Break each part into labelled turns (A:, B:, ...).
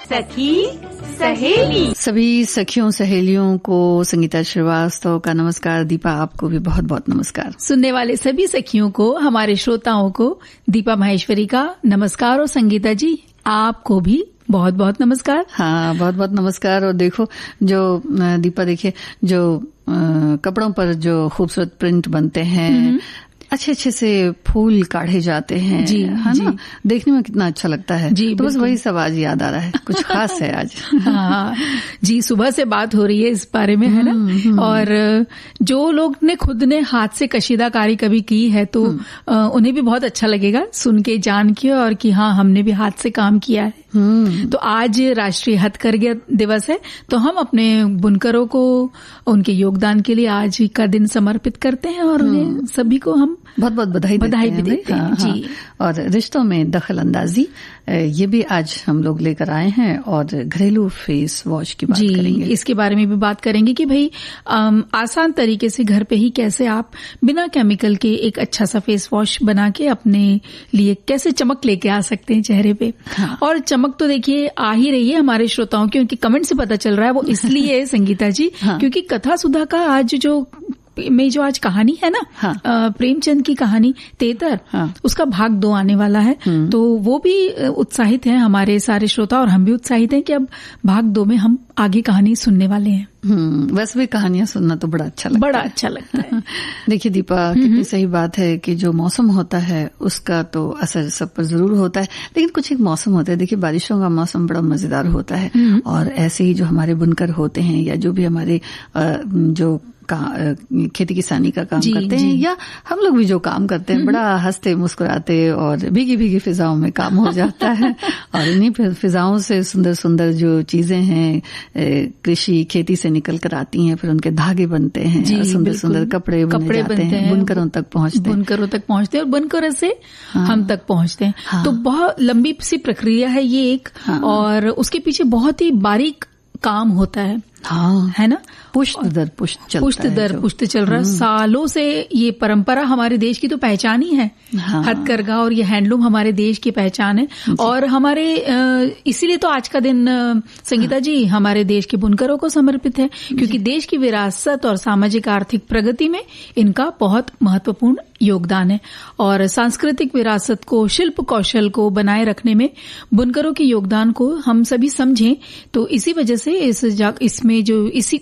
A: सखी सहेली।
B: सभी सखियों सहेलियों को संगीता श्रीवास्तव का नमस्कार। दीपा, आपको भी बहुत बहुत नमस्कार।
C: सुनने वाले सभी सखियों को, हमारे श्रोताओं को दीपा माहेश्वरी का नमस्कार। और संगीता जी, आपको भी बहुत बहुत नमस्कार।
B: हाँ, बहुत बहुत नमस्कार। और देखो, जो दीपा, देखिए जो कपड़ों पर जो खूबसूरत प्रिंट बनते हैं, अच्छे अच्छे से फूल काढ़े जाते हैं,
C: जी,
B: है ना, देखने में कितना अच्छा लगता है।
C: जी,
B: तो बस वही सब आज याद आ रहा है, कुछ खास है आज।
C: हाँ जी, सुबह से बात हो रही है इस बारे में, है ना। और जो लोग ने खुद ने हाथ से कशीदाकारी कभी की है तो उन्हें भी बहुत अच्छा लगेगा सुन के, जान के, और कि हाँ, हमने भी हाथ से काम किया है। तो आज राष्ट्रीय हथकरघा दिवस है, तो हम अपने बुनकरों को उनके योगदान के लिए आज का दिन समर्पित करते हैं और उन्हें सभी को हम
B: बहुत बहुत बधाई
C: भी देते हैं। जी।
B: हाँ। और रिश्तों में दखल अंदाजी, ये भी आज हम लोग लेकर आए हैं, और घरेलू फेस वॉश की बात करेंगे।
C: इसके बारे में भी बात करेंगे कि भाई आसान तरीके से घर पे ही कैसे आप बिना केमिकल के एक अच्छा सा फेस वॉश बना के अपने लिए कैसे चमक लेके आ सकते हैं चेहरे पे। हाँ। और चमक तो देखिए आ ही रही है हमारे श्रोताओं की, उनके कमेंट से पता चल रहा है। वो इसलिए संगीता जी, हाँ। क्योंकि कथा सुधा का आज जो आज कहानी है ना, हाँ। प्रेमचंद की कहानी तेतर, हाँ। उसका भाग 2 आने वाला है। तो वो भी उत्साहित हैं हमारे सारे श्रोता, और हम भी उत्साहित हैं कि अब भाग 2 में हम आगे कहानी सुनने वाले हैं।
B: वैसे भी कहानियां सुनना तो बड़ा अच्छा लगता है। देखिए दीपा, कितनी सही बात है कि जो मौसम होता है उसका तो असर सब पर जरूर होता है, लेकिन कुछ एक मौसम होता है, देखिए बारिशों का मौसम बड़ा मजेदार होता है। और ऐसे ही जो हमारे बुनकर होते हैं, या जो भी हमारे जो खेती किसानी का काम करते हैं, या हम लोग भी जो काम करते हैं, बड़ा हंसते मुस्कुराते और भीगी भीगी फिजाओं में काम हो जाता है। और इन्हीं फिजाओं से सुंदर सुंदर जो चीजें हैं कृषि खेती से निकल कर आती हैं, फिर उनके धागे बनते हैं, और सुंदर सुंदर कपड़े बुने जाते हैं, बुनकरों तक पहुंचते हैं,
C: और बुनकरों से हम तक पहुंचते हैं। तो बहुत लंबी सी प्रक्रिया है ये एक, और उसके पीछे बहुत ही बारीक काम होता है।
B: हाँ,
C: है ना,
B: पुष्ट दर पुष्ट
C: चल रहा है। सालों से ये परंपरा हमारे देश की तो पहचान ही है। हाँ। हथकरघा और ये हैंडलूम हमारे देश की पहचान है। और हमारे इसीलिए तो आज का दिन संगीता जी हमारे देश के बुनकरों को समर्पित है, क्योंकि देश की विरासत और सामाजिक आर्थिक प्रगति में इनका बहुत महत्वपूर्ण योगदान है। और सांस्कृतिक विरासत को, शिल्प कौशल को बनाए रखने में बुनकरों के योगदान को हम सभी समझें, तो इसी वजह से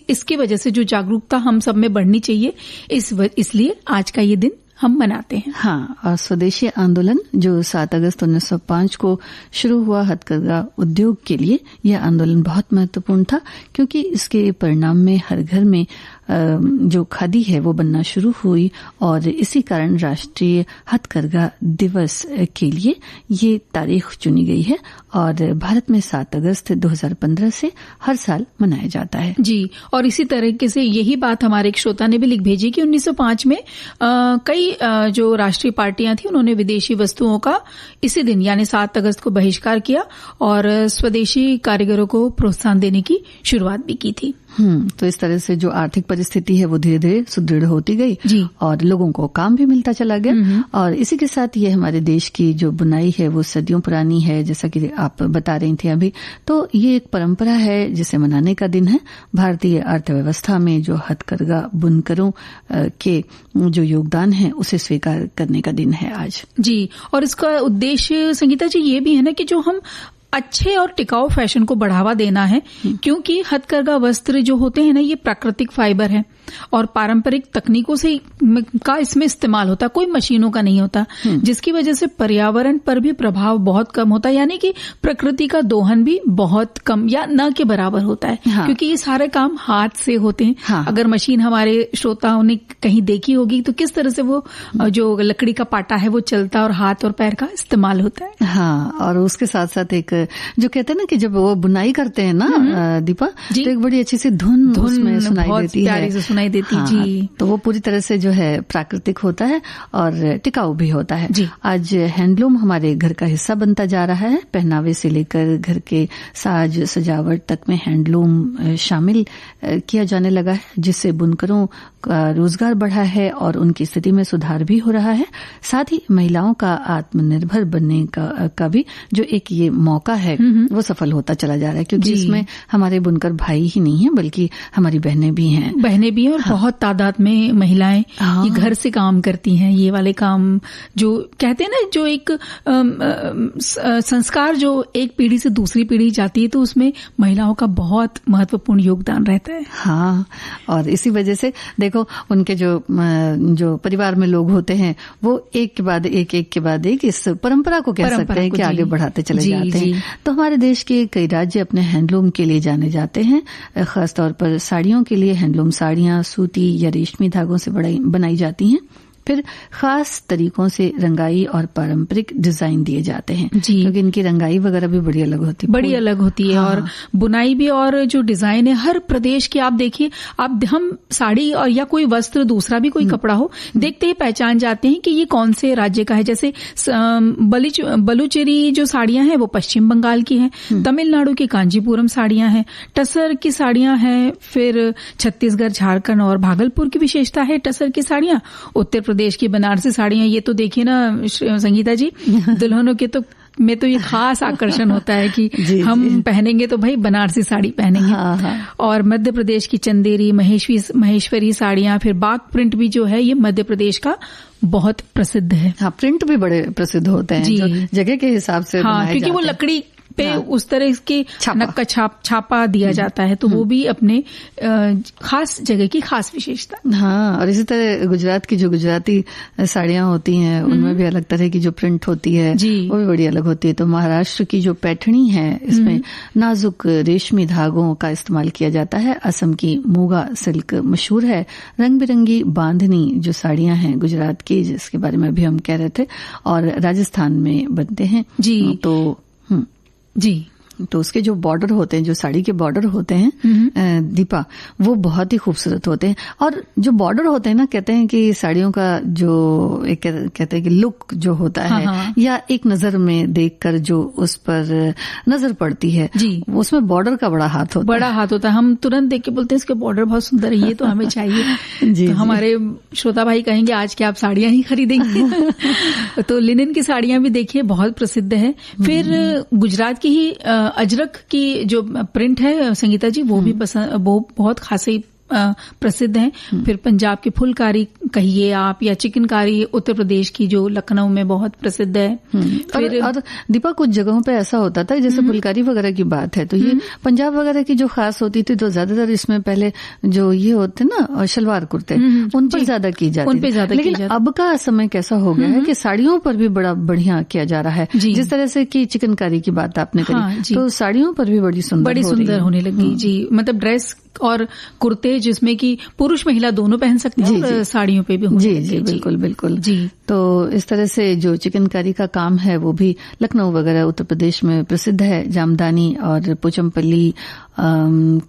C: इसकी वजह से जो जागरूकता हम सब में बढ़नी चाहिए, इसलिए आज का ये दिन हम मनाते हैं।
B: हाँ, और स्वदेशी आंदोलन जो 7 अगस्त 1905 को शुरू हुआ हथकरघा उद्योग के लिए, यह आंदोलन बहुत महत्वपूर्ण था, क्योंकि इसके परिणाम में हर घर में जो खादी है वो बनना शुरू हुई, और इसी कारण राष्ट्रीय हथकरघा दिवस के लिए ये तारीख चुनी गई है, और भारत में 7 अगस्त 2015 से हर साल मनाया जाता है।
C: जी, और इसी तरीके से यही बात हमारे एक श्रोता ने भी लिख भेजी कि 1905 में कई जो राष्ट्रीय पार्टियां थी, उन्होंने विदेशी वस्तुओं का इसी दिन यानी 7 अगस्त को बहिष्कार किया, और स्वदेशी कारीगरों को प्रोत्साहन देने की शुरुआत भी की थी।
B: तो इस तरह से जो आर्थिक परिस्थिति है वो धीरे धीरे सुदृढ़ होती गई, और लोगों को काम भी मिलता चला गया। और इसी के साथ ये हमारे देश की जो बुनाई है वो सदियों पुरानी है, जैसा कि आप बता रही थी अभी। तो ये एक परंपरा है जिसे मनाने का दिन है। भारतीय अर्थव्यवस्था में जो हथकरघा बुनकरों के जो योगदान है उसे स्वीकार करने का दिन है आज।
C: जी, और इसका उद्देश्य संगीता जी ये भी है ना कि जो हम अच्छे और टिकाऊ फैशन को बढ़ावा देना है, क्योंकि हथकरघा वस्त्र जो होते हैं ना, ये प्राकृतिक फाइबर है और पारंपरिक तकनीकों से का इसमें इस्तेमाल होता है, कोई मशीनों का नहीं होता, जिसकी वजह से पर्यावरण पर भी प्रभाव बहुत कम होता है, यानी कि प्रकृति का दोहन भी बहुत कम या न के बराबर होता है। हाँ। क्योंकि ये सारे काम हाथ से होते हैं। हाँ। अगर मशीन हमारे श्रोताओं ने कहीं देखी होगी तो किस तरह से वो जो लकड़ी का पाटा है वो चलता है और हाथ और पैर का इस्तेमाल होता है।
B: हाँ, और उसके साथ साथ एक जो कहते हैं ना कि जब वो बुनाई करते हैं ना दीपा, तो एक बड़ी अच्छी सी धुन उसमें सुनाई देती है।
C: सुनाई देती।
B: हाँ,
C: जी,
B: तो वो पूरी तरह से जो है प्राकृतिक होता है और टिकाऊ भी होता है।
C: जी।
B: आज हैंडलूम हमारे घर का हिस्सा बनता जा रहा है। पहनावे से लेकर घर के साज सजावट तक में हैंडलूम शामिल किया जाने लगा है, जिससे बुनकरों का रोजगार बढ़ा है और उनकी स्थिति में सुधार भी हो रहा है। साथ ही महिलाओं का आत्मनिर्भर बनने का भी जो एक ये मौका है वो सफल होता चला जा रहा है, क्योंकि इसमें हमारे बुनकर भाई ही नहीं है बल्कि हमारी बहनें भी हैं।
C: और हाँ। बहुत तादाद में महिलाएं ये घर से काम करती हैं। ये वाले काम जो कहते हैं ना, जो एक संस्कार जो एक पीढ़ी से दूसरी पीढ़ी जाती है, तो उसमें महिलाओं का बहुत महत्वपूर्ण योगदान रहता है।
B: हाँ, और इसी वजह से देखो उनके जो परिवार में लोग होते हैं वो एक के बाद एक इस परंपरा को कह सकते हैं कि आगे बढ़ाते चले जाते हैं। तो हमारे देश के कई राज्य अपने हैंडलूम के लिए जाने जाते हैं। खासतौर पर साड़ियों के लिए हैंडलूम साड़ियां सूती या रेशमी धागों से बनाई जाती हैं। फिर खास तरीकों से रंगाई और पारंपरिक डिजाइन दिए जाते हैं, क्योंकि इनकी रंगाई वगैरह भी बड़ी अलग होती है। हाँ। और बुनाई भी और जो डिजाइन है हर प्रदेश की, आप देखिए, आप हम साड़ी और या कोई वस्त्र दूसरा भी कोई कपड़ा हो, देखते ही पहचान जाते हैं कि ये कौन से राज्य का है। जैसे बलुचेरी जो साड़ियां हैं वो पश्चिम बंगाल की हैं, तमिलनाडु की कांजीपुरम साड़ियां हैं, टसर की साड़ियां हैं, फिर छत्तीसगढ़, झारखंड और भागलपुर की विशेषता है टसर की साड़ियां। उत्तर प्रदेश की बनारसी साड़ियां, ये तो देखिए ना संगीता जी, दुल्हनों के तो में तो ये खास आकर्षण होता है कि हम पहनेंगे तो भाई बनारसी साड़ी पहनेंगे। हाँ, हाँ। और मध्य प्रदेश की चंदेरी, महेश्वरी साड़ियां, फिर बाग प्रिंट भी जो है ये मध्य प्रदेश का बहुत प्रसिद्ध है। हाँ, प्रिंट भी बड़े प्रसिद्ध होते हैं जो जगह के हिसाब से बनाए
C: क्योंकि वो लकड़ी पे उस तरह के नक्का छापा दिया जाता है, तो वो भी अपने खास जगह की खास विशेषता।
B: हाँ, और इसी तरह गुजरात की जो गुजराती साड़ियां होती हैं उनमें भी अलग तरह की जो प्रिंट होती है वो भी बड़ी अलग होती है। तो महाराष्ट्र की जो पैठणी है इसमें नाजुक रेशमी धागों का इस्तेमाल किया जाता है। असम की मूगा सिल्क मशहूर है। रंग बिरंगी बांधनी जो साड़ियां हैं गुजरात की, जिसके बारे में अभी हम कह रहे थे, और राजस्थान में बनते हैं। तो उसके जो बॉर्डर होते हैं, जो साड़ी के बॉर्डर होते हैं दीपा, वो बहुत ही खूबसूरत होते हैं। और जो बॉर्डर होते हैं ना, कहते हैं कि साड़ियों का जो एक कहते हैं कि लुक जो होता है या एक नजर में देखकर जो उस पर नजर पड़ती है, उसमें बॉर्डर का बड़ा हाथ होता है।
C: हम तुरंत देख के बोलते हैं इसके बॉर्डर बहुत सुंदर है, ये तो हमें चाहिए। तो हमारे श्रोता भाई कहेंगे आज क्या आप साड़ियां ही खरीदेंगे। तो लिनन की साड़ियां भी देखिए बहुत प्रसिद्ध है। फिर गुजरात की ही अजरक की जो प्रिंट है संगीता जी, वो भी वो बहुत खासी प्रसिद्ध हैं। फिर पंजाब की फुलकारी कहिए आप, या चिकनकारी उत्तर प्रदेश की जो लखनऊ में बहुत प्रसिद्ध है।
B: फिर और दीपा कुछ जगहों पे ऐसा होता था, जैसे फुलकारी वगैरह की बात है तो ये पंजाब वगैरह की जो खास होती थी, तो ज्यादातर इसमें पहले जो ये होते ना शलवार कुर्ते, उन पर ज्यादा की जाती थी। लेकिन अब का समय कैसा हो गया है कि साड़ियों पर भी बड़ा बढ़िया किया जा रहा है। जिस तरह से कि चिकनकारी की बात आपने करी, तो साड़ियों पर भी बड़ी सुंदर
C: होने लगी। जी, मतलब ड्रेस और कुर्ते जिसमें कि पुरुष महिला दोनों पहन सकते हैं, और साड़ियों पे भी
B: जी बिल्कुल। तो इस तरह से जो चिकनकारी का काम है वो भी लखनऊ वगैरह उत्तर प्रदेश में प्रसिद्ध है। जामदानी और पोचमपल्ली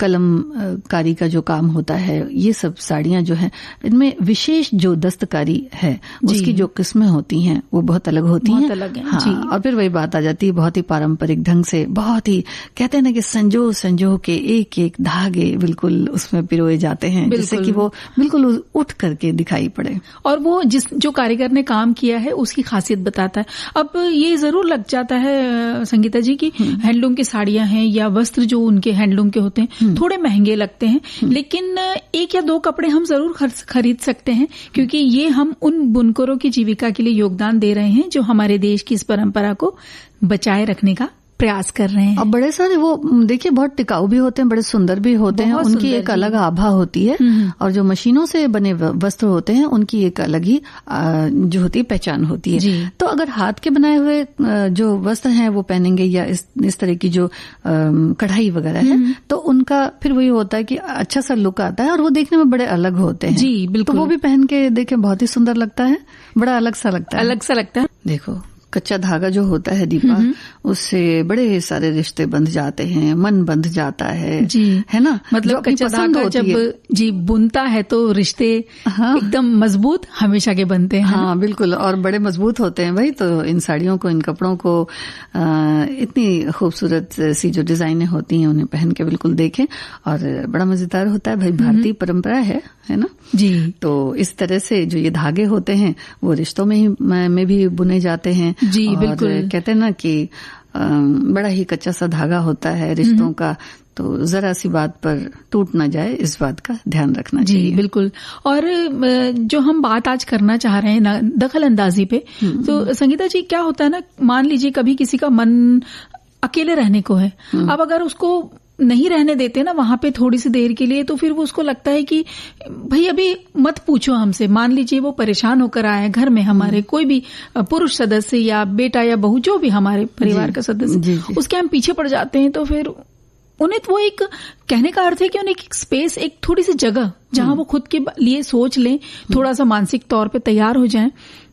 B: कलमकारी का जो काम होता है, ये सब साड़ियां जो है इनमें विशेष जो दस्तकारी है उसकी जो किस्में होती हैं वो बहुत अलग होती हैं। हाँ, और फिर वही बात आ जाती है, बहुत ही पारंपरिक ढंग से, बहुत ही कहते हैं ना कि संजो के एक एक धागे बिल्कुल उसमें पिरोए जाते हैं, जिससे कि वो बिल्कुल उठ करके दिखाई पड़े।
C: और वो जो कारीगर ने काम किया है उसकी खासियत बताता है। अब ये जरूर लग जाता है संगीता जी की हैंडलूम की साड़ियां हैं या वस्त्र जो उनके हैंडलूम के होते हैं थोड़े महंगे लगते हैं, लेकिन एक या दो कपड़े हम जरूर खरीद सकते हैं, क्योंकि ये हम उन बुनकरों की जीविका के लिए योगदान दे रहे हैं जो हमारे देश की इस परंपरा को बचाए रखने का प्रयास कर रहे हैं।
B: अब बड़े सारे वो देखिए बहुत टिकाऊ भी होते हैं, बड़े सुंदर भी होते हैं, उनकी एक अलग आभा होती है। और जो मशीनों से बने वस्त्र होते हैं उनकी एक अलग ही जो होती है पहचान होती है। तो अगर हाथ के बनाए हुए जो वस्त्र हैं वो पहनेंगे या इस तरह की जो कढ़ाई वगैरह है, तो उनका फिर वही होता है कि अच्छा सा लुक आता है और वो देखने में बड़े अलग होते हैं।
C: जी बिल्कुल।
B: तो वो भी पहन के देखें बहुत ही सुंदर लगता है, बड़ा अलग सा लगता है।
C: देखो
B: कच्चा धागा जो होता है दीपा, उससे बड़े सारे रिश्ते बंध जाते हैं, मन बंध जाता है जी, है ना।
C: मतलब कच्चा धागा जब जी बुनता है तो रिश्ते एकदम मजबूत हमेशा के बनते हैं।
B: हाँ बिल्कुल, और बड़े मजबूत होते हैं भाई। तो इन साड़ियों को, इन कपड़ों को इतनी खूबसूरत सी जो डिजाइनें होती हैं उन्हें पहन के बिल्कुल देखें, और बड़ा मजेदार होता है भाई। भारतीय परंपरा है ना
C: जी।
B: तो इस तरह से जो ये धागे होते हैं वो रिश्तों में भी बुने जाते हैं
C: जी।
B: और
C: बिल्कुल
B: कहते हैं ना कि बड़ा ही कच्चा सा धागा होता है रिश्तों का, तो जरा सी बात पर टूट ना जाए, इस बात का ध्यान रखना चाहिए।
C: जी बिल्कुल। और जो हम बात आज करना चाह रहे हैं ना दखल अंदाजी पे, तो संगीता जी क्या होता है ना, मान लीजिए कभी किसी का मन अकेले रहने को है, अब अगर उसको नहीं रहने देते ना वहां पे थोड़ी सी देर के लिए, तो फिर वो उसको लगता है कि भाई अभी मत पूछो हमसे। मान लीजिए वो परेशान होकर आए घर में, हमारे कोई भी पुरुष सदस्य या बेटा या बहू, जो भी हमारे परिवार का सदस्य, उसके हम पीछे पड़ जाते हैं, तो फिर उन्हें वो एक कहने का अर्थ है कि उन्हें एक स्पेस, एक थोड़ी सी जगह जहां वो खुद के लिए सोच लें, थोड़ा सा मानसिक तौर पे तैयार हो जाएं,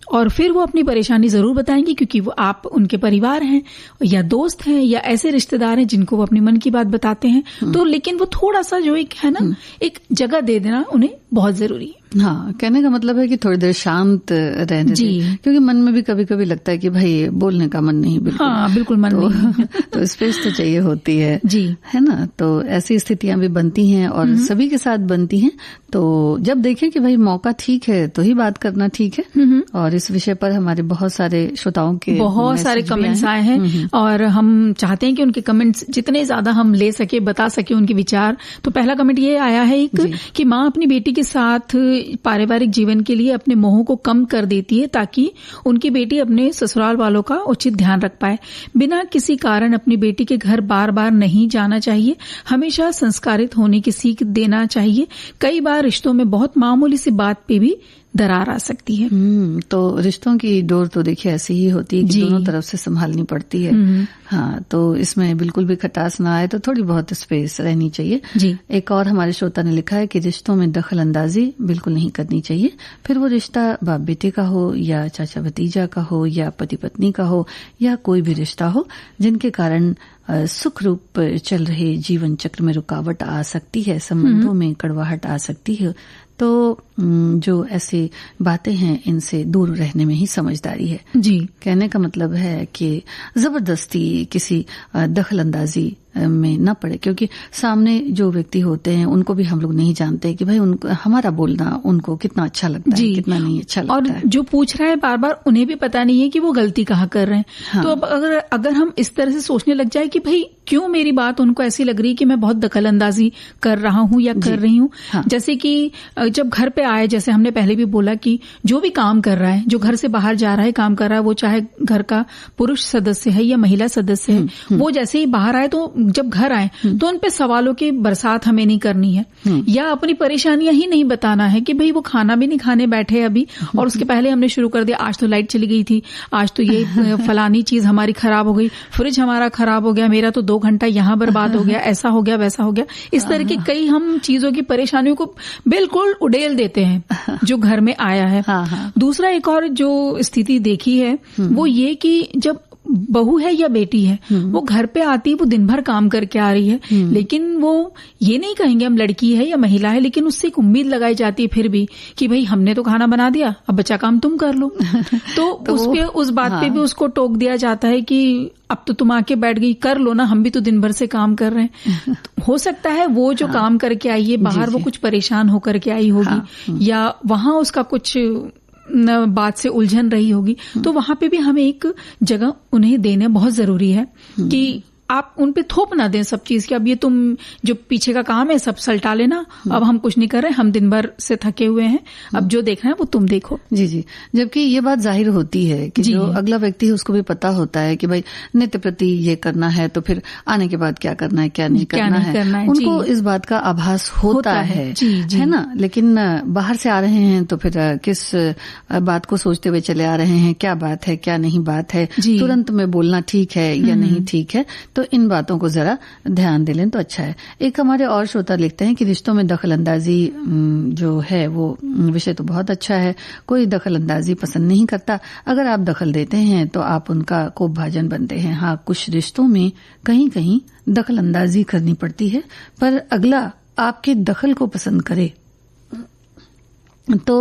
C: और फिर वो अपनी परेशानी जरूर बताएंगी, क्योंकि वो आप उनके परिवार हैं या दोस्त हैं या ऐसे रिश्तेदार हैं जिनको वो अपनी मन की बात बताते हैं। तो लेकिन वो थोड़ा सा जो एक है ना, एक जगह दे देना उन्हें बहुत जरूरी है।
B: हाँ, कहने का मतलब है कि थोड़ी देर शांत रहने दें, क्योंकि मन में भी कभी कभी लगता है कि भाई बोलने का मन नहीं, बिल्कुल
C: हाँ बिल्कुल मन नहीं
B: तो स्पेस तो चाहिए होती है
C: जी,
B: है ना। तो ऐसी स्थितियां भी बनती हैं और सभी के साथ बनती हैं। तो जब देखें कि भाई मौका ठीक है तो ही बात करना ठीक है। और इस विषय पर हमारे बहुत सारे श्रोताओं के
C: बहुत सारे कमेंट्स आए हैं और हम चाहते हैं कि उनके कमेंट्स जितने ज्यादा हम ले सके, बता सके उनके विचार। तो पहला कमेंट ये आया है एक कि माँ अपनी बेटी के साथ पारिवारिक जीवन के लिए अपने मोह को कम कर देती है ताकि उनकी बेटी अपने ससुराल वालों का उचित ध्यान रख पाए। बिना किसी कारण अपनी बेटी के घर बार बार नहीं जाना चाहिए, हमेशा संस्कारित होने की सीख देना चाहिए। कई बार रिश्तों में बहुत मामूली सी बात पे भी दरार आ सकती है।
B: तो रिश्तों की डोर तो देखिए ऐसी ही होती है कि दोनों तरफ से संभालनी पड़ती है। हाँ, तो इसमें बिल्कुल भी खटास ना आए, तो थोड़ी बहुत स्पेस रहनी चाहिए
C: जी।
B: एक और हमारे श्रोता ने लिखा है कि रिश्तों में दखल अंदाजी बिल्कुल नहीं करनी चाहिए, फिर वो रिश्ता बाप बेटे का हो या चाचा भतीजा का हो या पति पत्नी का हो या कोई भी रिश्ता हो, जिनके कारण सुख रूप चल रहे जीवन चक्र में रुकावट आ सकती है, संबंधों में कड़वाहट आ सकती है। तो जो ऐसी बातें हैं इनसे दूर रहने में ही समझदारी है
C: जी।
B: कहने का मतलब है कि जबरदस्ती किसी दखल अंदाजी में न पड़े, क्योंकि सामने जो व्यक्ति होते हैं उनको भी हम लोग नहीं जानते कि भाई उनको हमारा बोलना उनको कितना अच्छा लगता है, कितना नहीं अच्छा लगता है।
C: और जो पूछ रहा है बार बार उन्हें भी पता नहीं है कि वो गलती कहाँ कर रहे हैं। हाँ। तो अब अगर हम इस तरह से सोचने लग जाए कि भाई क्यों मेरी बात उनको ऐसी लग रही है कि मैं बहुत दखल अंदाजी कर रहा हूँ या कर रही हूँ। हाँ। जैसे कि जब घर पे आए, जैसे हमने पहले भी बोला कि जो भी काम कर रहा है, जो घर से बाहर जा रहा है, काम कर रहा है, वो चाहे घर का पुरुष सदस्य है या महिला सदस्य है, वो जैसे ही बाहर आए तो जब घर आए तो उन पे सवालों की बरसात हमें नहीं करनी है या अपनी परेशानियां ही नहीं बताना है कि भाई वो खाना भी नहीं खाने बैठे अभी और उसके पहले हमने शुरू कर दिया, आज तो लाइट चली गई थी, आज तो ये फलानी चीज हमारी खराब हो गई, फ्रिज हमारा खराब हो गया, मेरा तो 2 घंटा यहाँ बर्बाद हो गया, ऐसा हो गया, वैसा हो गया। इस तरह की कई हम चीजों की परेशानियों को बिल्कुल उड़ेल देते हैं जो घर में आया है। दूसरा एक और जो स्थिति देखी है वो ये कि जब बहू है या बेटी है, वो घर पे आती है, वो दिन भर काम करके आ रही है, लेकिन वो ये नहीं कहेंगे हम लड़की है या महिला है, लेकिन उससे एक उम्मीद लगाई जाती है फिर भी कि भाई हमने तो खाना बना दिया, अब बचा काम तुम कर लो। तो उस बात पे भी उसको टोक दिया जाता है कि अब तो तुम आके बैठ गई, कर लो ना, हम भी तो दिन भर से काम कर रहे हैं। हो सकता है वो जो काम करके आई है बाहर, वो कुछ परेशान होकर के आई होगी या वहां उसका कुछ बात से उलझन रही होगी, तो वहां पे भी हमें एक जगह उन्हें देना बहुत जरूरी है कि आप उन पे थोप ना दें सब चीज कि अब ये तुम जो पीछे का काम है सब सल्टा लेना, अब हम कुछ नहीं कर रहे, हम दिन भर से थके हुए हैं, अब जो देखना है वो तुम देखो।
B: जी जी। जबकि ये बात जाहिर होती है कि जो अगला व्यक्ति है उसको भी पता होता है कि भाई नित्य प्रति ये करना है, तो फिर आने के बाद क्या करना है, क्या नहीं करना है, उनको इस बात का आभास होता है, है ना। लेकिन बाहर से आ रहे हैं तो फिर किस बात को सोचते हुए चले आ रहे हैं, क्या बात है, क्या नहीं बात है, तुरंत में बोलना ठीक है या नहीं ठीक है, तो इन बातों को जरा ध्यान दे लें तो अच्छा है। एक हमारे और श्रोता लिखते हैं कि रिश्तों में दखल अंदाजी जो है वो विषय तो बहुत अच्छा है, कोई दखल अंदाजी पसंद नहीं करता। अगर आप दखल देते हैं तो आप उनका कोपभाजन बनते हैं। हाँ, कुछ रिश्तों में कहीं कहीं दखल अंदाजी करनी पड़ती है, पर अगला आपके दखल को पसंद करे। तो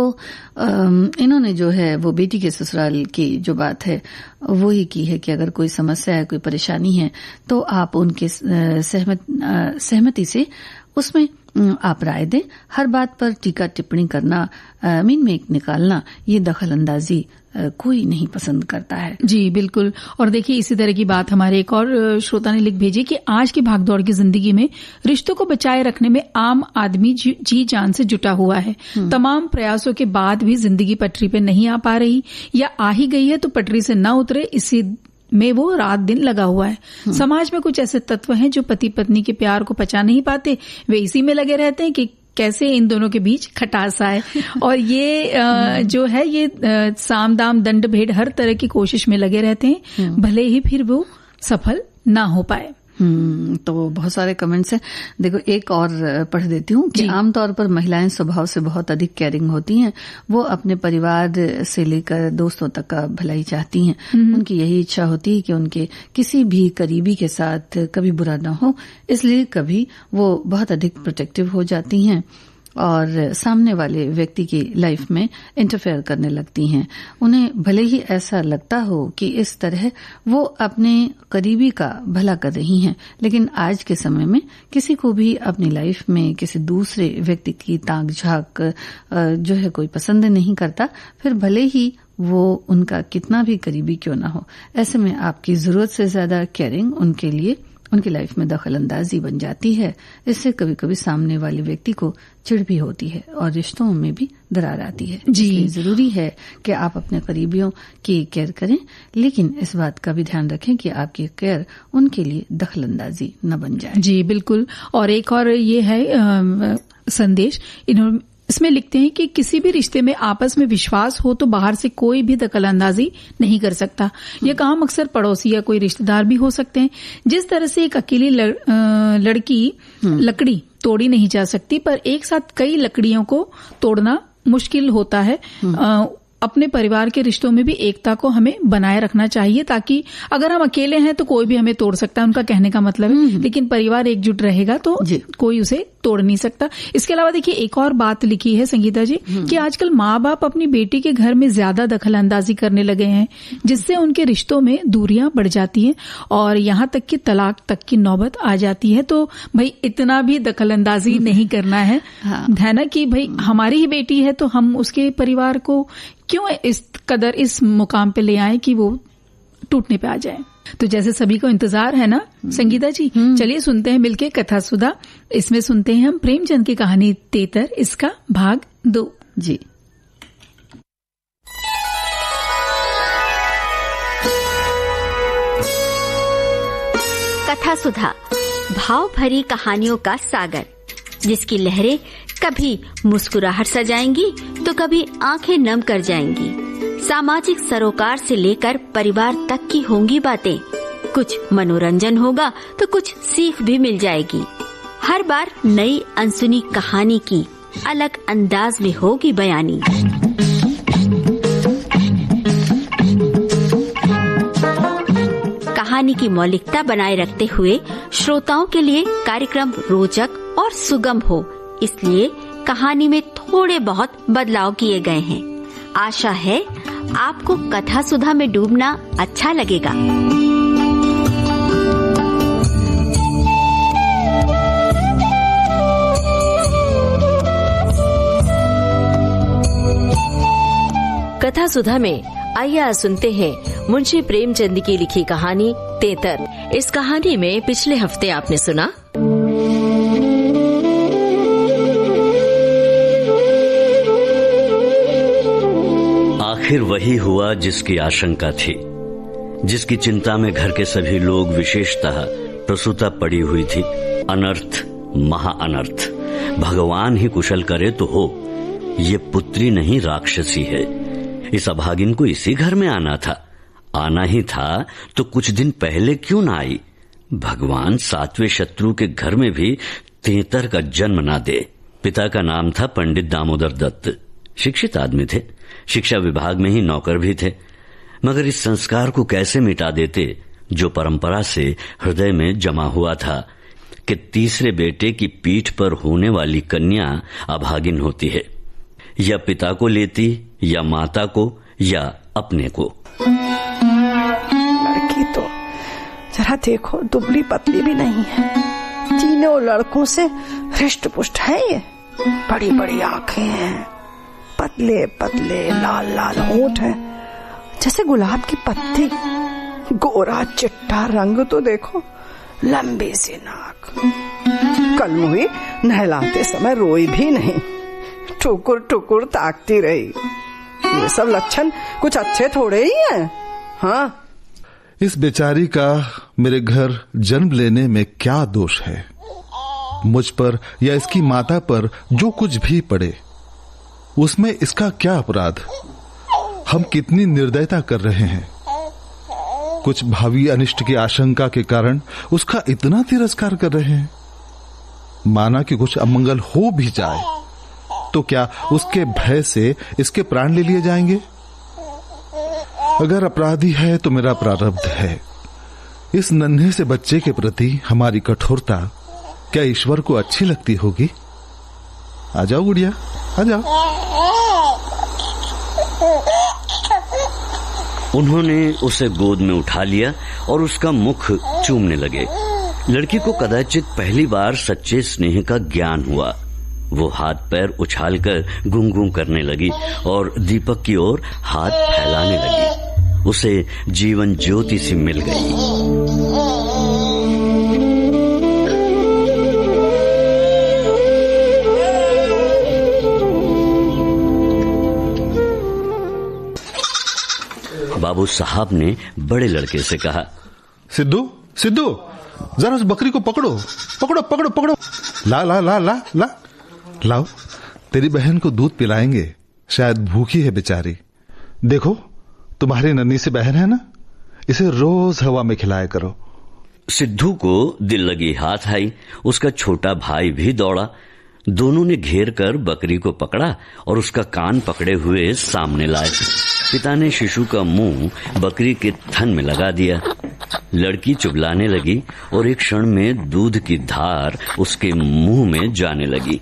B: इन्होंने जो है वो बेटी के ससुराल की जो बात है वो ही की है कि अगर कोई समस्या है, कोई परेशानी है, तो आप उनके सहमति से उसमें आप राय दें। हर बात पर टीका टिप्पणी करना, मीन में निकालना, ये दखल अंदाजी कोई नहीं पसंद करता है।
C: जी बिल्कुल। और देखिए इसी तरह की बात हमारे एक और श्रोता ने लिख भेजी कि आज की भागदौड़ की जिंदगी में रिश्तों को बचाए रखने में आम आदमी जी जान से जुटा हुआ है। तमाम प्रयासों के बाद भी जिंदगी पटरी पे नहीं आ पा रही, या आ ही गई है तो पटरी से न उतरे, इसी में वो रात दिन लगा हुआ है। समाज में कुछ ऐसे तत्व हैं जो पति पत्नी के प्यार को पचा नहीं पाते, वे इसी में लगे रहते हैं कि कैसे इन दोनों के बीच खटास आए। और ये जो है ये साम दाम दंड भेद हर तरह की कोशिश में लगे रहते हैं, भले ही फिर वो सफल ना हो पाए।
B: तो बहुत सारे कमेंट्स हैं। देखो एक और पढ़ देती हूँ कि आमतौर पर महिलाएं स्वभाव से बहुत अधिक केयरिंग होती हैं। वो अपने परिवार से लेकर दोस्तों तक का भलाई चाहती हैं। उनकी यही इच्छा होती है कि उनके किसी भी करीबी के साथ कभी बुरा ना हो, इसलिए कभी वो बहुत अधिक प्रोटेक्टिव हो जाती हैं और सामने वाले व्यक्ति की लाइफ में इंटरफेयर करने लगती हैं। उन्हें भले ही ऐसा लगता हो कि इस तरह वो अपने करीबी का भला कर रही हैं, लेकिन आज के समय में किसी को भी अपनी लाइफ में किसी दूसरे व्यक्ति की ताक झाक जो है कोई पसंद नहीं करता, फिर भले ही वो उनका कितना भी करीबी क्यों ना हो। ऐसे में आपकी जरूरत से ज्यादा केयरिंग उनके लिए उनकी लाइफ में दखल अंदाजी बन जाती है। इससे कभी कभी सामने वाले व्यक्ति को चिढ़ भी होती है और रिश्तों में भी दरार आती है। जी, जरूरी है कि आप अपने करीबियों की केयर करें, लेकिन इस बात का भी ध्यान रखें कि आपकी केयर उनके लिए दखल अंदाजी न बन जाए।
C: जी बिल्कुल। और एक और ये है संदेश, इसमें लिखते हैं कि किसी भी रिश्ते में आपस में विश्वास हो तो बाहर से कोई भी दखलअंदाजी नहीं कर सकता। ये काम अक्सर पड़ोसी या कोई रिश्तेदार भी हो सकते हैं। जिस तरह से एक अकेली लकड़ी तोड़ी नहीं जा सकती, पर एक साथ कई लकड़ियों को तोड़ना मुश्किल होता है। अपने परिवार के रिश्तों में भी एकता को हमें बनाए रखना चाहिए, ताकि अगर हम अकेले हैं तो कोई भी हमें तोड़ सकता है, उनका कहने का मतलब है, लेकिन परिवार एकजुट रहेगा तो कोई उसे तोड़ नहीं सकता। इसके अलावा देखिए एक और बात लिखी है संगीता जी कि आजकल माँ बाप अपनी बेटी के घर में ज्यादा दखल अंदाजी करने लगे हैं, जिससे उनके रिश्तों में दूरियां बढ़ जाती हैं और यहाँ तक कि तलाक तक की नौबत आ जाती है। तो भाई इतना भी दखल अंदाजी नहीं करना है, है ना, कि भाई हमारी ही बेटी है तो हम उसके परिवार को क्यों इस कदर इस मुकाम पे ले आए कि वो टूटने पे आ जाए। तो जैसे सभी को इंतजार है ना संगीता जी, चलिए सुनते हैं मिलके कथा सुधा। इसमें सुनते हैं हम प्रेमचंद की कहानी तेतर, इसका भाग 2।
B: जी
D: कथा सुधा भाव भरी कहानियों का सागर, जिसकी लहरें कभी मुस्कुराहट सजाएंगी तो कभी आंखें नम कर जाएंगी। सामाजिक सरोकार से लेकर परिवार तक की होंगी बातें। कुछ मनोरंजन होगा तो कुछ सीख भी मिल जाएगी। हर बार नई अनसुनी कहानी की अलग अंदाज में होगी बयानी। कहानी की मौलिकता बनाए रखते हुए श्रोताओं के लिए कार्यक्रम रोचक और सुगम हो, इसलिए कहानी में थोड़े बहुत बदलाव किए गए हैं। आशा है आपको कथा सुधा में डूबना अच्छा लगेगा।
E: कथा सुधा में आइए आज सुनते हैं मुंशी प्रेमचंद की लिखी कहानी तेतर। इस कहानी में पिछले हफ्ते आपने सुना
F: आखिर वही हुआ जिसकी आशंका थी, जिसकी चिंता में घर के सभी लोग, विशेषतः प्रसूता पड़ी हुई थी। अनर्थ, महाअनर्थ। भगवान ही कुशल करे तो हो। ये पुत्री नहीं राक्षसी है। इस अभागिन को इसी घर में आना था। आना ही था तो कुछ दिन पहले क्यों ना आई? भगवान सातवें शत्रु के घर में भी तेतर का जन्म ना दे। पिता का नाम था पंडित दामोदर दत्त। शिक्षित आदमी थे, शिक्षा विभाग में ही नौकर भी थे, मगर इस संस्कार को कैसे मिटा देते जो परंपरा से हृदय में जमा हुआ था कि तीसरे बेटे की पीठ पर होने वाली कन्या अभागिन होती है, या पिता को लेती, या माता को, या अपने को।
G: लड़की तो जरा देखो, दुबली पतली भी नहीं है, तीनों लड़कों से हृष्ट पुष्ट है। ये बड़ी बड़ी आंखें हैं, पतले पतले लाल लाल होंठ है जैसे गुलाब की पत्ती, गोरा चिट्टा रंग तो देखो, लंबी सी नाक। कल मुझे नहलाते समय रोई भी नहीं, ठुकुर ठुकुर ताकती रही। ये सब लक्षण कुछ अच्छे थोड़े ही हैं। हाँ,
H: इस बेचारी का मेरे घर जन्म लेने में क्या दोष है? मुझ पर या इसकी माता पर जो कुछ भी पड़े, उसमें इसका क्या अपराध? हम कितनी निर्दयता कर रहे हैं। कुछ भावी अनिष्ट की आशंका के कारण उसका इतना तिरस्कार कर रहे हैं। माना कि कुछ अमंगल हो भी जाए तो क्या उसके भय से इसके प्राण ले लिए जाएंगे? अगर अपराधी है तो मेरा प्रारब्ध है। इस नन्हे से बच्चे के प्रति हमारी कठोरता क्या ईश्वर को अच्छी लगती होगी? आ जाओ गुड़िया, आ जाओ।
F: उन्होंने उसे गोद में उठा लिया और उसका मुख चूमने लगे। लड़की को कदाचित पहली बार सच्चे स्नेह का ज्ञान हुआ। वो हाथ पैर उछालकर गुंगुं करने लगी और दीपक की ओर हाथ फैलाने लगी। उसे जीवन ज्योति सी मिल गई। बाबू साहब ने बड़े लड़के से कहा,
H: सिद्धू सिद्धू, जरा उस बकरी को पकड़ो पकड़ो पकड़ो पकड़ो। ला ला ला ला ला लाओ, तेरी बहन को दूध पिलाएंगे, शायद भूखी है बेचारी। देखो तुम्हारी नन्ही सी बहन है ना, इसे रोज हवा में खिलाया करो।
F: सिद्धू को दिल लगी हाथ आई। उसका छोटा भाई भी दौड़ा। दोनों ने घेर कर बकरी को पकड़ा और उसका कान पकड़े हुए सामने लाए। पिता ने शिशु का मुंह बकरी के थन में लगा दिया। लड़की चुगलाने लगी और एक क्षण में दूध की धार उसके मुंह में जाने लगी,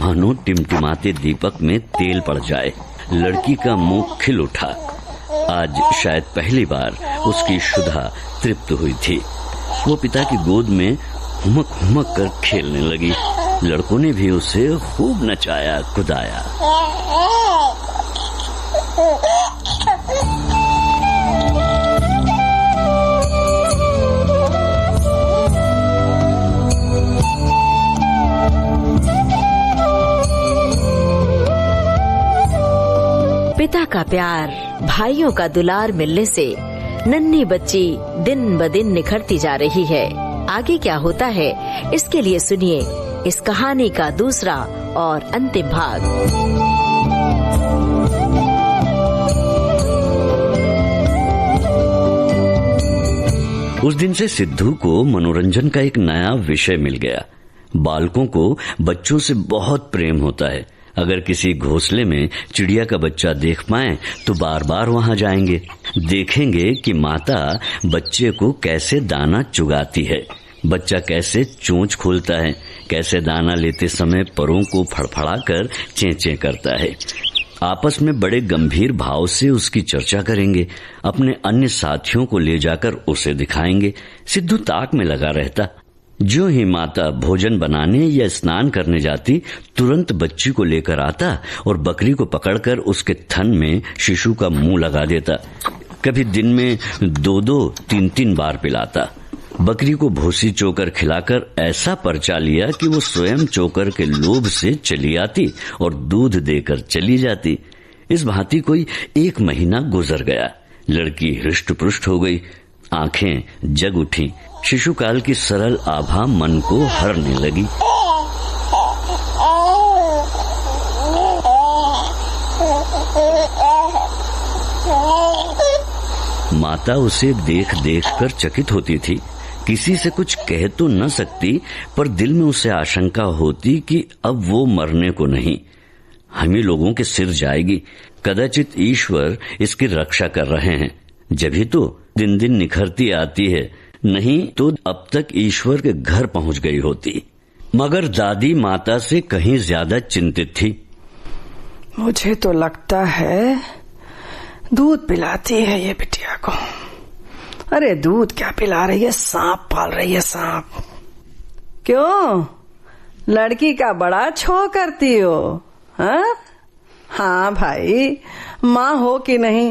F: मानो टिमटिमाते दीपक में तेल पड़ जाए। लड़की का मुंह खिल उठा। आज शायद पहली बार उसकी क्षुधा तृप्त हुई थी। वो पिता की गोद में हुमक हुमक कर खेलने लगी। लड़कों ने भी उसे खूब नचाया कुदाया।
E: पिता का प्यार, भाइयों का दुलार मिलने से नन्ही बच्ची दिन ब दिन निखरती जा रही है। आगे क्या होता है, इसके लिए सुनिए इस कहानी का दूसरा और अंतिम भाग।
F: उस दिन से सिद्धू को मनोरंजन का एक नया विषय मिल गया। बालकों को बच्चों से बहुत प्रेम होता है। अगर किसी घोंसले में चिड़िया का बच्चा देख पाएं तो बार बार वहां जाएंगे। देखेंगे कि माता बच्चे को कैसे दाना चुगाती है, बच्चा कैसे चोंच खोलता है, कैसे दाना लेते समय परों को फड़फड़ाकर चें-चें करता है। आपस में बड़े गंभीर भाव से उसकी चर्चा करेंगे। अपने अन्य साथियों को ले जाकर उसे दिखाएंगे। सिद्धू ताक में लगा रहता। जो ही माता भोजन बनाने या स्नान करने जाती, तुरंत बच्ची को लेकर आता और बकरी को पकड़कर उसके थन में शिशु का मुंह लगा देता। कभी दिन में 2-2, 3-3 बार पिलाता। बकरी को भूसी चोकर खिलाकर ऐसा परचा लिया कि वो स्वयं चोकर के लोभ से चली आती और दूध देकर चली जाती। इस भांति कोई 1 महीना गुजर गया। लड़की हृष्ट पुष्ट हो गई, आंखें जग उठी। शिशुकाल की सरल आभा मन को हरने लगी। माता उसे देख देख कर चकित होती थी किसी से कुछ कह तो न सकती, पर दिल में उसे आशंका होती कि अब वो मरने को नहीं, हम ही लोगों के सिर जाएगी। कदाचित ईश्वर इसकी रक्षा कर रहे हैं, जभी तो दिन दिन निखरती आती है, नहीं तो अब तक ईश्वर के घर पहुंच गई होती। मगर दादी माता से कहीं ज्यादा चिंतित थी।
G: मुझे तो लगता है दूध पिलाती है ये बिटिया को। अरे दूध क्या पिला रही है, सांप पाल रही है, सांप। क्यों, लड़की का बड़ा छो करती हो? हाँ भाई, माँ हो कि नहीं,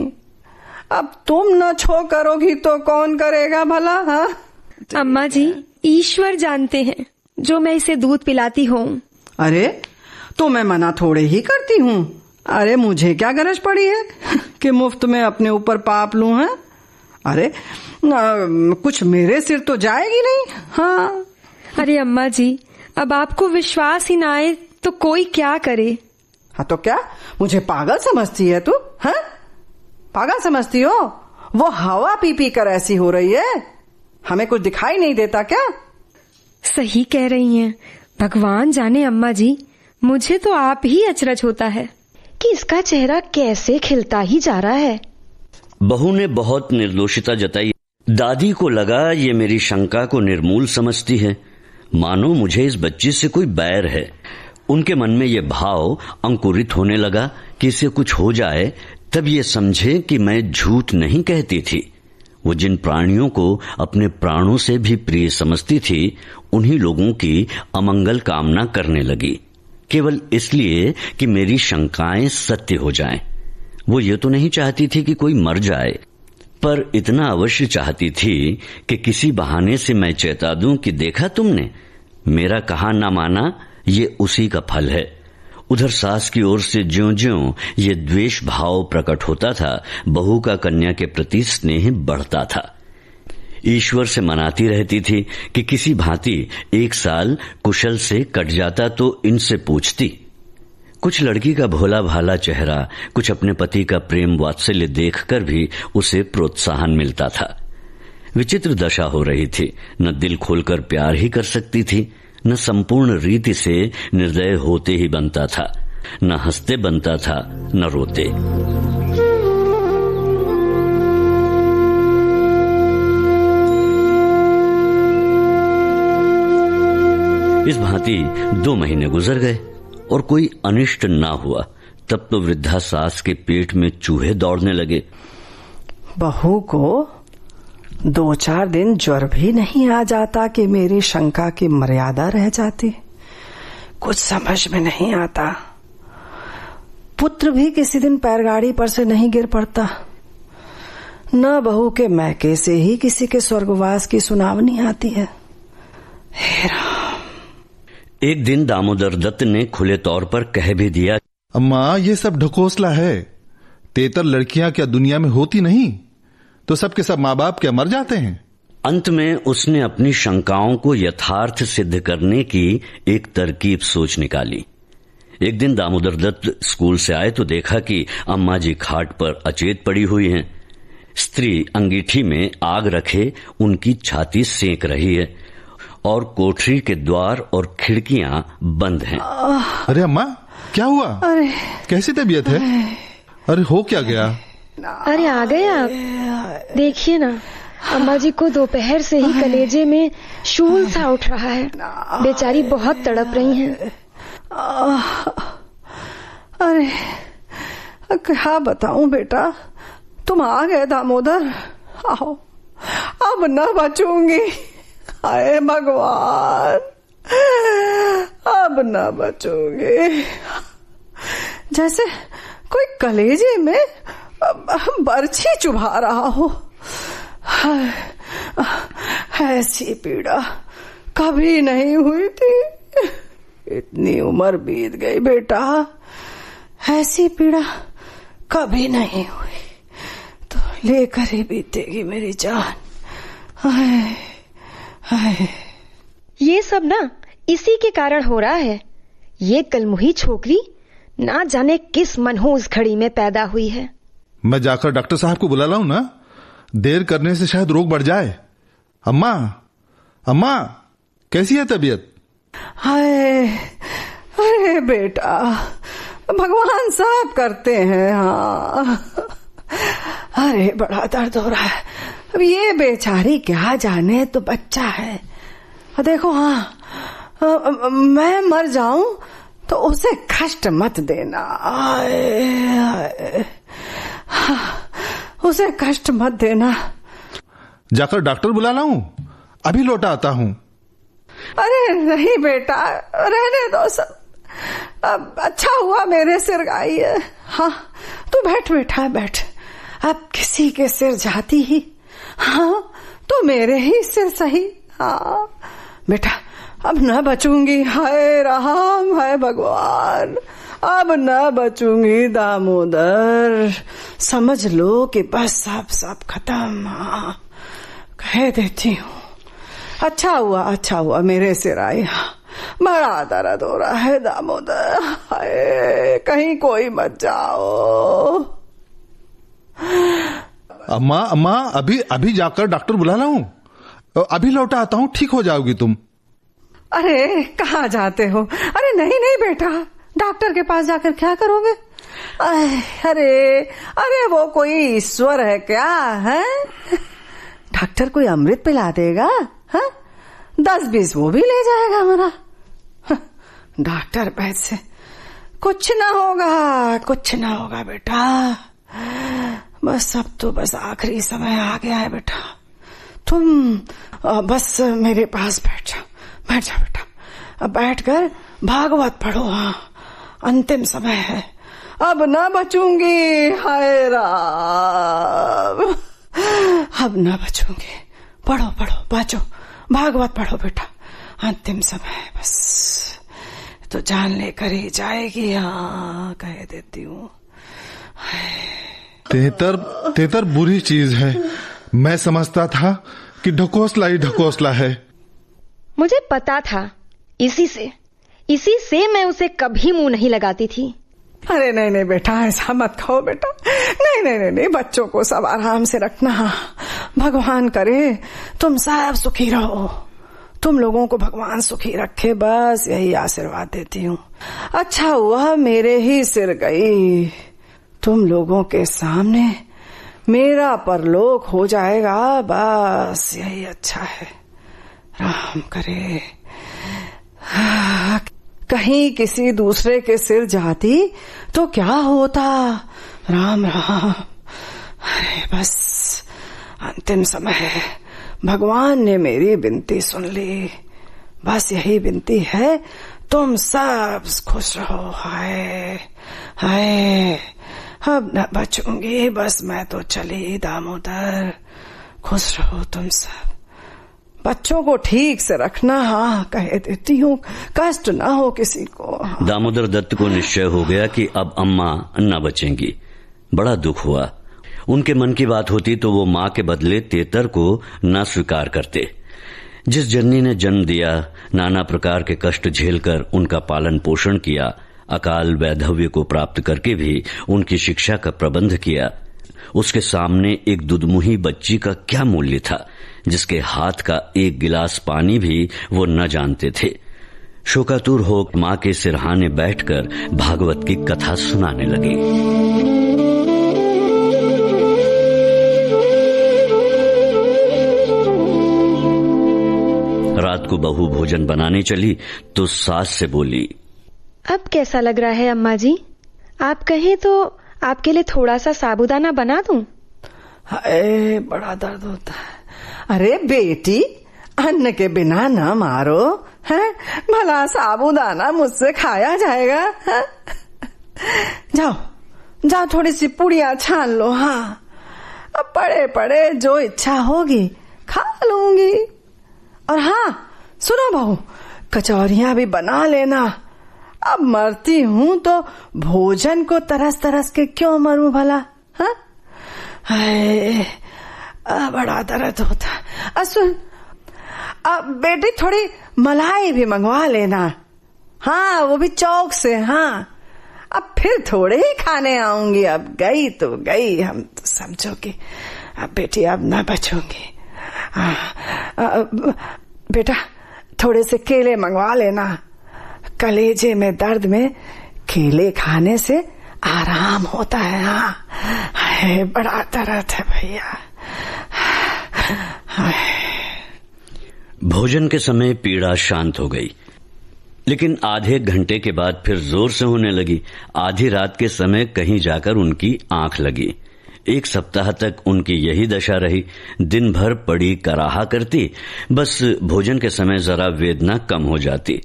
G: अब तुम न छो करोगी तो कौन करेगा भला? हाँ
A: अम्मा जी, ईश्वर जानते हैं जो मैं इसे दूध पिलाती हूँ। अरे
G: तो मैं मना थोड़े ही करती हूँ। अरे मुझे क्या गरज पड़ी है कि मुफ्त में अपने ऊपर पाप लूं? है अरे कुछ मेरे सिर तो जाएगी नहीं। हाँ
A: अरे अम्मा जी, अब आपको विश्वास ही ना आए तो कोई क्या करे?
G: हाँ तो क्या मुझे पागल समझती है तू? है पागल समझती हो? वो हवा पी पी कर ऐसी हो रही है, हमें कुछ दिखाई नहीं देता क्या?
A: सही कह रही हैं, भगवान जाने अम्मा जी, मुझे तो आप ही अचरज होता है कि इसका चेहरा कैसे खिलता ही जा रहा है।
F: बहू ने बहुत निर्दोषिता जताई। दादी को लगा ये मेरी शंका को निर्मूल समझती है, मानो मुझे इस बच्ची से कोई बैर है। उनके मन में ये भाव अंकुरित होने लगा कि इसे कुछ हो जाए तब ये समझे कि मैं झूठ नहीं कहती थी। वो जिन प्राणियों को अपने प्राणों से भी प्रिय समझती थी, उन्हीं लोगों की अमंगल कामना करने लगी, केवल इसलिए कि मेरी शंकाएं सत्य हो जाएं। वो ये तो नहीं चाहती थी कि कोई मर जाए, पर इतना अवश्य चाहती थी कि किसी बहाने से मैं चेता दूं कि देखा तुमने, मेरा कहा ना माना ये उसी का फल है। उधर सास की ओर से ज्यों-ज्यों ये द्वेष भाव प्रकट होता था, बहू का कन्या के प्रति स्नेह बढ़ता था। ईश्वर से मनाती रहती थी कि किसी भांति 1 साल कुशल से कट जाता तो इनसे पूछती। कुछ लड़की का भोला भाला चेहरा, कुछ अपने पति का प्रेम वात्सल्य देखकर भी उसे प्रोत्साहन मिलता था। विचित्र दशा हो रही थी, न दिल खोलकर प्यार ही कर सकती थी, न संपूर्ण रीति से निर्दय होते ही बनता था, न हंसते बनता था, न रोते। इस भांति 2 महीने गुजर गए और कोई अनिष्ट ना हुआ। तब तो वृद्धा सास के पेट में चूहे दौड़ने लगे।
G: बहू को 2-4 दिन ज्वर भी नहीं आ जाता कि मेरी शंका की मर्यादा रह जाती। कुछ समझ में नहीं आता। पुत्र भी किसी दिन पैरगाड़ी पर से नहीं गिर पड़ता, न बहू के मैके से ही किसी के स्वर्गवास की सुनावनी आती है। हे राम।
F: एक दिन दामोदर दत्त ने खुले तौर पर कह भी दिया,
H: अम्मा ये सब ढकोसला है। तेतर लड़कियां क्या दुनिया में होती नहीं? तो सबके सब माँ बाप क्या मर जाते हैं?
F: अंत में उसने अपनी शंकाओं को यथार्थ सिद्ध करने की एक तरकीब सोच निकाली। एक दिन दामोदर दत्त स्कूल से आए तो देखा कि अम्मा जी खाट पर अचेत पड़ी हुई हैं। स्त्री अंगीठी में आग रखे उनकी छाती सेंक रही है और कोठरी के द्वार और खिड़कियां बंद हैं।
H: अरे अम्मा क्या हुआ?
G: अरे
H: कैसी तबीयत है? अरे हो क्या गया?
A: अरे आ गए आप? देखिए ना, अम्मा जी को दोपहर से ही कलेजे में शूल सा उठ रहा है। बेचारी बहुत तड़प रही हैं।
G: अरे क्या बताऊं बेटा, तुम आ गए दामोदर। आओ, अब न बचूंगी। हाय भगवान, अब न बचूंगी। जैसे कोई कलेजे में बर्छी चुभा रहा हो। ऐसी पीड़ा कभी नहीं हुई थी। इतनी उम्र बीत गई बेटा, ऐसी पीड़ा कभी नहीं हुई। तो लेकर ही बीतेगी मेरी जान। हाय हाय।
A: ये सब ना इसी के कारण हो रहा है। ये कलमुही छोकरी ना जाने किस मनहूस घड़ी में पैदा हुई है।
H: मैं जाकर डॉक्टर साहब को बुला लाऊं ना? देर करने से शायद रोग बढ़ जाए। अम्मा अम्मा कैसी है तबीयत?
G: हाय, अरे बेटा, भगवान सब करते हैं। हाँ, अरे बड़ा दर्द हो रहा है। अब ये बेचारी क्या जाने, तो बच्चा है। देखो, हाँ, मैं मर जाऊं तो उसे कष्ट मत देना। उसे कष्ट मत देना।
H: जाकर डॉक्टर बुला लाऊं? अभी लौटा आता हूं।
G: अरे नहीं बेटा, रहने दो सब। अब अच्छा हुआ मेरे सिर आई है। हाँ, तू बैठ बेटा, बैठ। अब किसी के सिर जाती ही, हाँ, तो मेरे ही सिर सही। हाँ बेटा, अब न बचूंगी। हाय राम, हाय भगवान, अब न बचूंगी दामोदर। समझ लो कि बस सब खत्म। हाँ, कह देती हूँ। अच्छा हुआ मेरे सिर आई। बड़ा दर्द हो रहा है दामोदर। हाय, कहीं कोई मत जाओ।
H: अम्मा अभी जाकर डॉक्टर बुला लाऊं? अभी लौटा आता हूं, ठीक हो जाओगी तुम।
G: अरे कहाँ जाते हो? अरे नहीं बेटा, डॉक्टर के पास जाकर क्या करोगे? अरे वो कोई ईश्वर है क्या है? डॉक्टर कोई अमृत पिला देगा? 10-20 वो भी ले जाएगा हमारा। डॉक्टर पैसे कुछ ना होगा बेटा। बस अब तो बस आखिरी समय आ गया है बेटा। तुम बस मेरे पास बैठ जाओ बेटा। अब बैठकर भागवत पढ़ो। हाँ, अंतिम समय है, अब न बचूंगी। हाय राम, अब न बचूंगी। पढ़ो बाजो, भागवत पढ़ो बेटा। अंतिम समय है, बस तो जान लेकर ही जाएगी। हाँ, कह देती हूँ।
H: तेतर बुरी चीज है। मैं समझता था कि ढकोसला ही ढकोसला है।
A: मुझे पता था, इसी से मैं उसे कभी मुंह नहीं लगाती थी।
G: अरे नहीं बेटा, ऐसा मत कहो बेटा। नहीं, बच्चों को सब आराम से रखना। भगवान करे तुम सब सुखी रहो। तुम लोगों को भगवान सुखी रखे, बस यही आशीर्वाद देती हूँ। अच्छा हुआ मेरे ही सिर गई। तुम लोगों के सामने मेरा परलोक हो जाएगा, बस यही अच्छा है। राम करे कहीं किसी दूसरे के सिर जाती तो क्या होता। राम। अरे बस अंतिम समय है, भगवान ने मेरी विनती सुन ली। बस यही विनती है, तुम सब खुश रहो। हाय, अब न बचूंगी, बस मैं तो चली दामोदर। खुश रहो तुम सब। बच्चों को ठीक से रखना। हाँ, कह देती हूँ, कष्ट ना हो किसी को। हाँ।
F: दामोदर दत्त को निश्चय हो गया कि अब अम्मा न बचेंगी। बड़ा दुख हुआ। उनके मन की बात होती तो वो माँ के बदले तेतर को न स्वीकार करते। जिस जननी ने जन्म दिया, नाना प्रकार के कष्ट झेलकर उनका पालन पोषण किया, अकाल वैधव्य को प्राप्त करके भी उनकी शिक्षा का प्रबंध किया, उसके सामने एक दुधमुही बच्ची का क्या मूल्य था, जिसके हाथ का एक गिलास पानी भी वो न जानते थे। शोकातुर हो माँ के सिरहाने बैठकर भागवत की कथा सुनाने लगे। रात को बहू भोजन बनाने चली तो सास से बोली,
A: अब कैसा लग रहा है अम्मा जी? आप कहें तो आपके लिए थोड़ा सा साबूदाना बना दूं?
G: हाय, बड़ा दर्द होता है। अरे बेटी, अन्न के बिना न मारो है। भला साबूदाना मुझसे खाया जाएगा? है? जाओ थोड़ी सी पुड़िया छान लो। हाँ, अब पड़े जो इच्छा होगी खा लूंगी। और हाँ सुनो बहू, कचौरियां भी बना लेना। अब मरती हूं तो भोजन को तरस के क्यों मरूं भला? हाँ, बड़ा दर्द होता। सुन, अब बेटी थोड़ी मलाई भी मंगवा लेना। हाँ, वो भी चौक से। हाँ, अब फिर थोड़े ही खाने आऊंगी। अब गई तो गई, हम तो समझो कि अब बेटी अब ना बचूंगी। बेटा थोड़े से केले मंगवा लेना, कलेजे में दर्द में केले खाने से आराम होता है। हाँ बड़ा दर्द है भैया।
F: भोजन के समय पीड़ा शांत हो गई, लेकिन आधे घंटे के बाद फिर जोर से होने लगी। आधी रात के समय कहीं जाकर उनकी आंख लगी। 1 सप्ताह तक उनकी यही दशा रही। दिन भर पड़ी कराहा करती, बस भोजन के समय जरा वेदना कम हो जाती।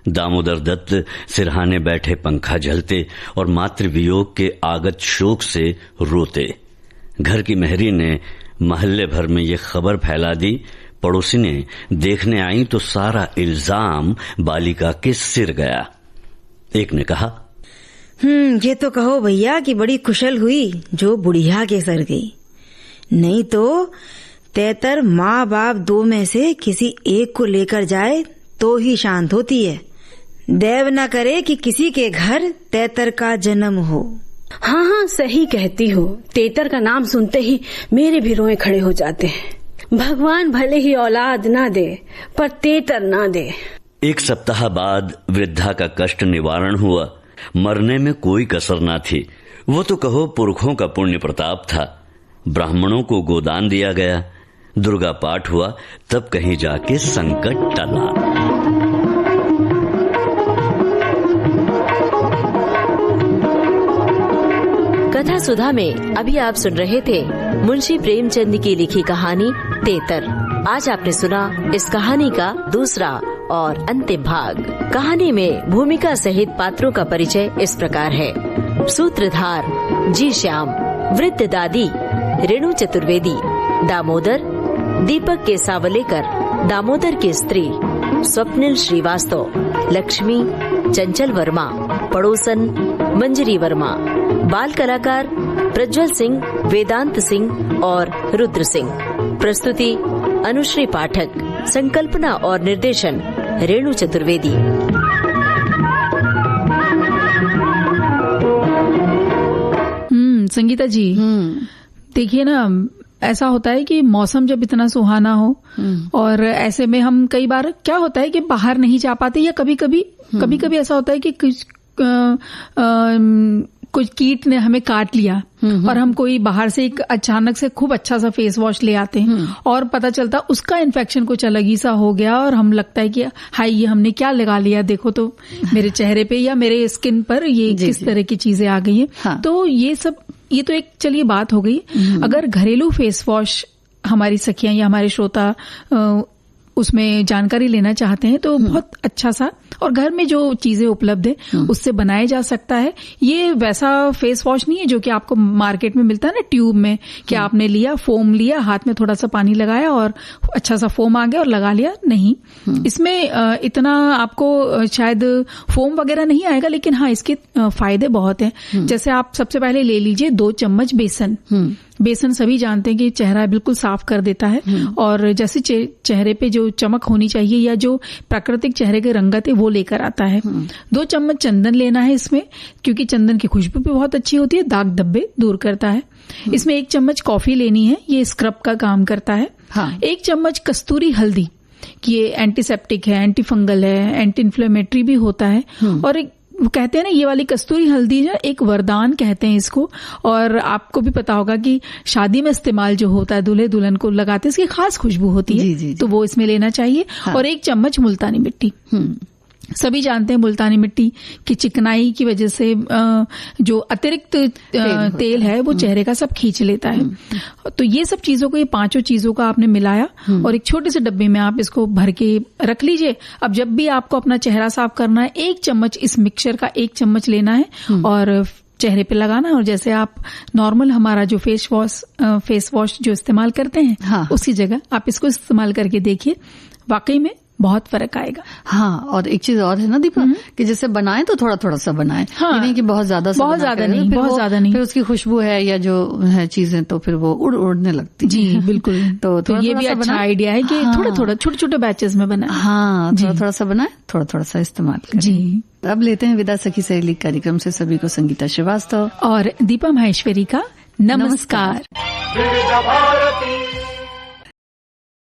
F: दामोदर दत्त सिरहाने बैठे पंखा झलते और मातृ वियोग के आगत शोक से रोते। घर की मेहरी ने महल्ले भर में ये खबर फैला दी। पड़ोसी ने देखने आई तो सारा इल्जाम बालिका के सिर गया। एक ने कहा,
I: ये तो कहो भैया कि बड़ी कुशल हुई जो बुढ़िया के सर गई, नहीं तो तेतर माँ बाप 2 में से किसी एक को लेकर जाए तो ही शांत होती है। देव न करे कि किसी के घर तेतर का जन्म हो।
J: हाँ सही कहती हो। तेतर का नाम सुनते ही मेरे भी रोए खड़े हो जाते हैं। भगवान भले ही औलाद ना दे पर तेतर ना दे।
F: 1 सप्ताह बाद वृद्धा का कष्ट निवारण हुआ। मरने में कोई कसर ना थी। वो तो कहो पुरखों का पुण्य प्रताप था। ब्राह्मणों को गोदान दिया गया, दुर्गा पाठ हुआ, तब कहीं जाके संकट टला।
E: कथा सुधा में अभी आप सुन रहे थे मुंशी प्रेमचंद की लिखी कहानी तेतर। आज आपने सुना इस कहानी का दूसरा और अंतिम भाग। कहानी में भूमिका सहित पात्रों का परिचय इस प्रकार है। सूत्रधार जी श्याम, वृद्ध दादी रेणु चतुर्वेदी, दामोदर दीपक के सावलेकर, दामोदर की स्त्री स्वप्निल श्रीवास्तव, लक्ष्मी चंचल वर्मा, पड़ोसन मंजरी वर्मा, बाल कलाकार प्रज्वल सिंह, वेदांत सिंह और रुद्र सिंह। प्रस्तुति अनुश्री पाठक, संकल्पना और निर्देशन रेणु चतुर्वेदी।
C: संगीता जी, देखिए ना, ऐसा होता है कि मौसम जब इतना सुहाना हो और ऐसे में हम कई बार क्या होता है कि बाहर नहीं जा पाते, या कभी कभी ऐसा होता है कि कुछ कीट ने हमें काट लिया और हम कोई बाहर से एक अचानक से खूब अच्छा सा फेस वॉश ले आते हैं और पता चलता उसका इन्फेक्शन कुछ अलग ही सा हो गया और हम लगता है कि हाय ये हमने क्या लगा लिया, देखो तो मेरे चेहरे पे या मेरे स्किन पर ये किस तरह की चीजें आ गई है। हाँ। तो ये तो एक चलिए बात हो गई। अगर घरेलू फेस वॉश हमारी सखियां या हमारे श्रोता उसमें जानकारी लेना चाहते हैं तो बहुत अच्छा सा और घर में जो चीजें उपलब्ध है उससे बनाया जा सकता है। ये वैसा फेस वॉश नहीं है जो कि आपको मार्केट में मिलता है ना ट्यूब में, कि आपने लिया फोम लिया, हाथ में थोड़ा सा पानी लगाया और अच्छा सा फोम आ गया और लगा लिया। नहीं, इसमें इतना आपको शायद फोम वगैरह नहीं आएगा, लेकिन हाँ इसके फायदे बहुत हैं। जैसे आप सबसे पहले ले लीजिए 2 चम्मच बेसन। बेसन सभी जानते हैं कि चेहरा बिल्कुल साफ कर देता है और जैसे चेहरे पे जो चमक होनी चाहिए या जो प्राकृतिक चेहरे के रंगत है वो लेकर आता है। 2 चम्मच चंदन लेना है इसमें, क्योंकि चंदन की खुशबू भी बहुत अच्छी होती है, दाग धब्बे दूर करता है। इसमें 1 चम्मच कॉफी लेनी है, ये स्क्रब का काम करता है। 1 चम्मच कस्तूरी हल्दी, कि ये एंटीसेप्टिक है, एंटी फंगल है, एंटी इन्फ्लेमेटरी भी होता है। और एक कहते हैं ना ये वाली कस्तूरी हल्दी है एक वरदान कहते हैं इसको, और आपको भी पता होगा कि शादी में इस्तेमाल जो होता है दूल्हे दुल्हन को लगाते हैं, इसकी खास खुशबू होती है। जी। तो वो इसमें लेना चाहिए। हाँ। और 1 चम्मच मुल्तानी मिट्टी। सभी जानते हैं मुल्तानी मिट्टी की चिकनाई की वजह से जो अतिरिक्त तेल है वो चेहरे का सब खींच लेता है। तो ये सब चीजों को, ये 5 चीजों का आपने मिलाया और एक छोटे से डब्बे में आप इसको भर के रख लीजिए। अब जब भी आपको अपना चेहरा साफ करना है 1 चम्मच इस मिक्सचर का 1 चम्मच लेना है और चेहरे पे लगाना है। और जैसे आप नॉर्मल हमारा जो फेस वॉश जो इस्तेमाल करते हैं, हाँ, उसी जगह आप इसको इस्तेमाल करके देखिए, वाकई में बहुत फर्क आएगा।
B: हाँ, और एक चीज और है ना दीपा, कि जैसे बनाएं तो थोड़ा थोड़ा सा बनाएं। हाँ, नहीं कि बहुत ज्यादा नहीं, फिर उसकी खुशबू है या जो है चीजें तो फिर वो उड़ने लगती।
C: जी बिल्कुल। तो ये भी अच्छा आइडिया है कि थोड़ा थोड़ा छोटे छोटे बैचेस में बनाएं।
B: हाँ, थोड़ा थोड़ा सा बनाएं, थोड़ा थोड़ा सा इस्तेमाल करें।
C: जी।
B: अब लेते हैं विदा सखी सहेली कार्यक्रम से सभी को संगीता श्रीवास्तव
C: और दीपा माहेश्वरी का नमस्कार।